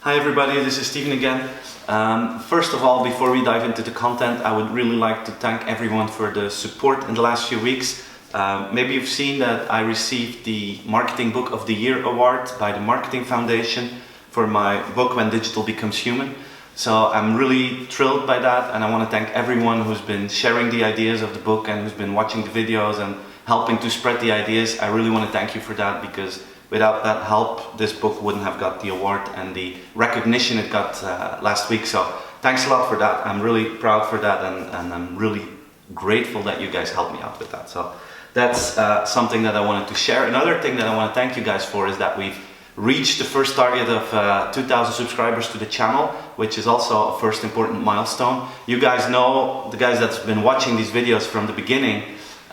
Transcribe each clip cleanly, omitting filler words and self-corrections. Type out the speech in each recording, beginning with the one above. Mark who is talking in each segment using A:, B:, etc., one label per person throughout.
A: Hi everybody, this is Steven again. First of all, before we dive into the content, I would really like to thank everyone for the support in the last few weeks. Maybe you've seen that I received the Marketing Book of the Year award by the Marketing Foundation for my book When Digital Becomes Human. So I'm really thrilled by that, and I want to thank everyone who's been sharing the ideas of the book and who's been watching the videos and helping to spread the ideas. I really want to thank you for that, because without that help, this book wouldn't have got the award and the recognition it got last week. So thanks a lot for that. I'm really proud for that, and I'm really grateful that you guys helped me out with that. So that's something that I wanted to share. Another thing that I want to thank you guys for is that we've reached the first target of 2,000 subscribers to the channel, which is also a first important milestone. You guys know, the guys that's been watching these videos from the beginning,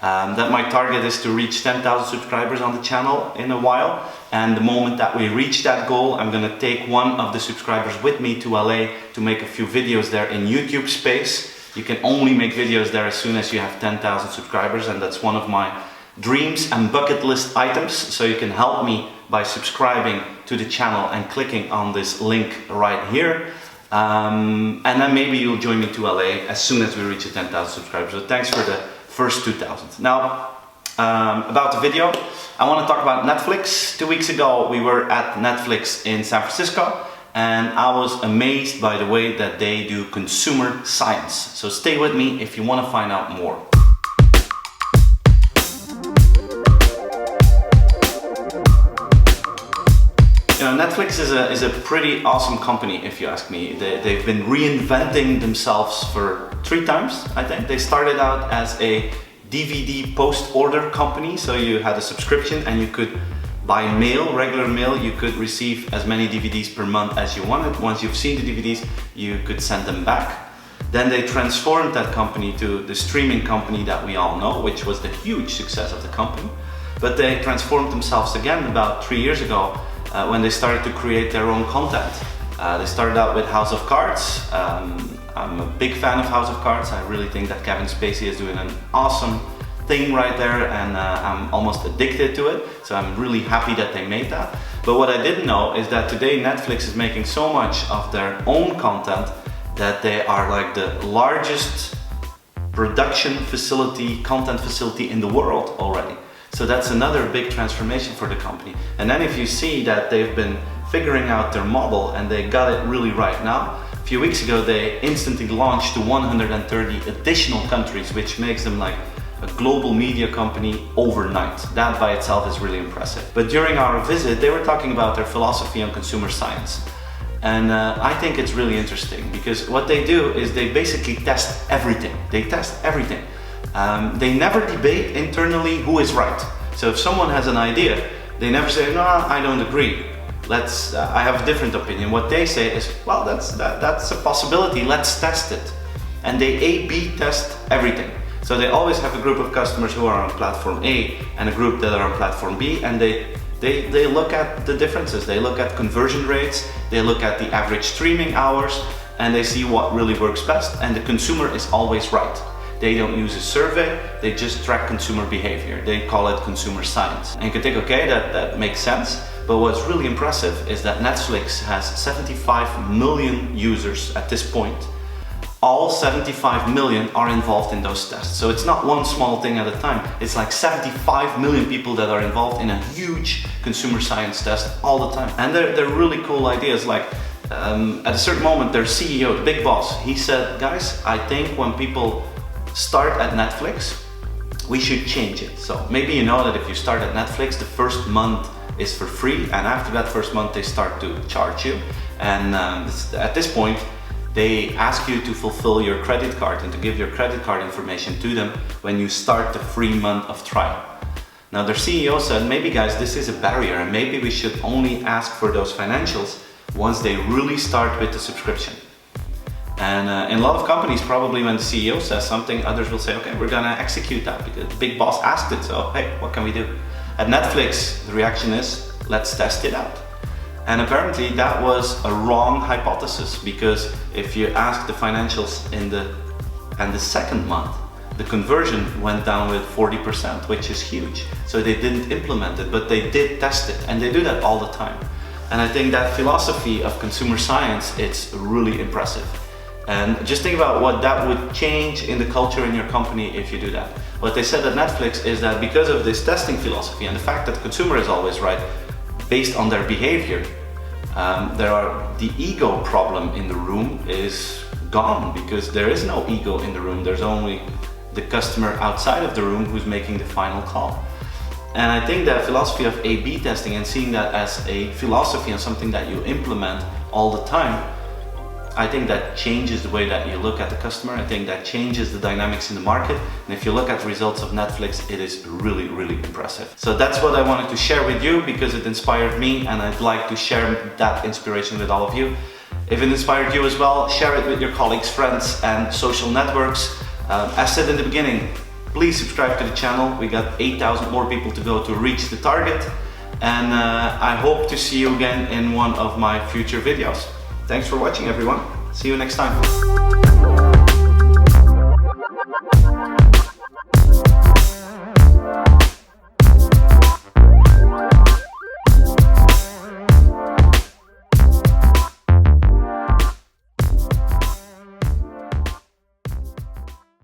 A: that my target is to reach 10,000 subscribers on the channel in a while, and the moment that we reach that goal, I'm gonna take one of the subscribers with me to LA to make a few videos there in YouTube space. You can only make videos there as soon as you have 10,000 subscribers, and that's one of my dreams and bucket list items. So you can help me by subscribing to the channel and clicking on this link right here. And then maybe you'll join me to LA as soon as we reach 10,000 subscribers. So thanks for the first 2,000. Now, about the video, I want to talk about Netflix. 2 weeks ago, we were at Netflix in San Francisco, and I was amazed by the way that they do consumer science. So stay with me if you want to find out more. You know, Netflix is a pretty awesome company, if you ask me. They've been reinventing themselves for 3 times, I think. They started out as a DVD post-order company, so you had a subscription and you could buy mail, regular mail. You could receive as many DVDs per month as you wanted. Once you've seen the DVDs, you could send them back. Then they transformed that company to the streaming company that we all know, which was the huge success of the company. But they transformed themselves again about 3 years ago when they started to create their own content. They started out with House of Cards. I'm a big fan of House of Cards. I really think that Kevin Spacey is doing an awesome thing right there, and I'm almost addicted to it. So I'm really happy that they made that. But what I didn't know is that today Netflix is making so much of their own content that they are like the largest production facility, content facility in the world already. So that's another big transformation for the company. And then if you see that they've been figuring out their model and they got it really right now. A few weeks ago, they instantly launched to 130 additional countries, which makes them like a global media company overnight. That by itself is really impressive. But during our visit, they were talking about their philosophy on consumer science. And I think it's really interesting, because what they do is they basically test everything. They test everything. They never debate internally who is right. So if someone has an idea, they never say, no, I don't agree. I have a different opinion. What they say is, well, that's a possibility, let's test it. And they A/B test everything. So they always have a group of customers who are on platform A and a group that are on platform B, and they look at the differences. They look at conversion rates, they look at the average streaming hours, and they see what really works best, and the consumer is always right. They don't use a survey, they just track consumer behavior. They call it consumer science. And you can think, okay, that makes sense. But what's really impressive is that Netflix has 75 million users at this point. All 75 million are involved in those tests. So it's not one small thing at a time. It's like 75 million people that are involved in a huge consumer science test all the time. And they're really cool ideas. Like at a certain moment, their CEO, the big boss, he said, guys, I think when people start at Netflix, we should change it. So maybe you know that if you start at Netflix, the first month is for free, and after that first month they start to charge you. And at this point, they ask you to fulfill your credit card and to give your credit card information to them when you start the free month of trial. Now their CEO said, maybe guys, this is a barrier, and maybe we should only ask for those financials once they really start with the subscription. And in a lot of companies, probably when the CEO says something, others will say, okay, we're gonna execute that because the big boss asked it, so hey, what can we do? At Netflix, the reaction is, let's test it out. And apparently that was a wrong hypothesis, because if you ask the financials in the second month, the conversion went down with 40%, which is huge. So they didn't implement it, but they did test it, and they do that all the time. And I think that philosophy of consumer science, it's really impressive. And just think about what that would change in the culture in your company if you do that. What they said at Netflix is that because of this testing philosophy and the fact that the consumer is always right based on their behavior, the ego problem in the room is gone, because there is no ego in the room. There's only the customer outside of the room who's making the final call. And I think that philosophy of A/B testing and seeing that as a philosophy and something that you implement all the time, I think that changes the way that you look at the customer. I think that changes the dynamics in the market. And if you look at the results of Netflix, it is really, really impressive. So that's what I wanted to share with you, because it inspired me, and I'd like to share that inspiration with all of you. If it inspired you as well, share it with your colleagues, friends, and social networks. As said in the beginning, please subscribe to the channel. We got 8,000 more people to go to reach the target. And I hope to see you again in one of my future videos. Thanks for watching, everyone. See you next time.